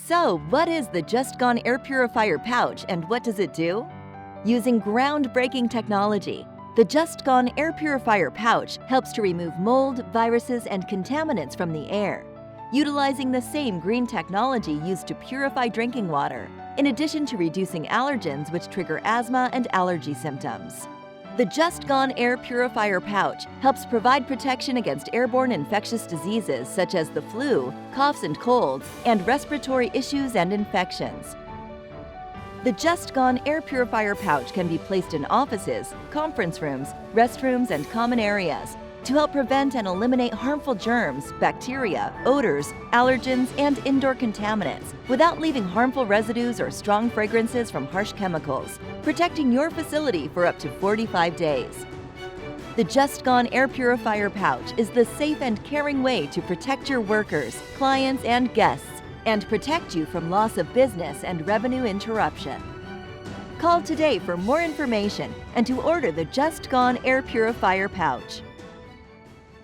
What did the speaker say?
So, what is the JustGone Air Purifier pouch and what does it do? Using groundbreaking technology, the JustGone Air Purifier pouch helps to remove mold, viruses, and contaminants from the air, utilizing the same green technology used to purify drinking water, in addition to reducing allergens which trigger asthma and allergy symptoms. The JustGone Air Purifier pouch helps provide protection against airborne infectious diseases such as the flu, coughs and colds, and respiratory issues and infections. The JustGone Air Purifier pouch can be placed in offices, conference rooms, restrooms, and common areas to help prevent and eliminate harmful germs, bacteria, odors, allergens, and indoor contaminants without leaving harmful residues or strong fragrances from harsh chemicals, protecting your facility for up to 45 days. The JustGone Air Purifier pouch is the safe and caring way to protect your workers, clients, and guests, and protect you from loss of business and revenue interruption. Call today for more information and to order the JustGone Air Purifier pouch.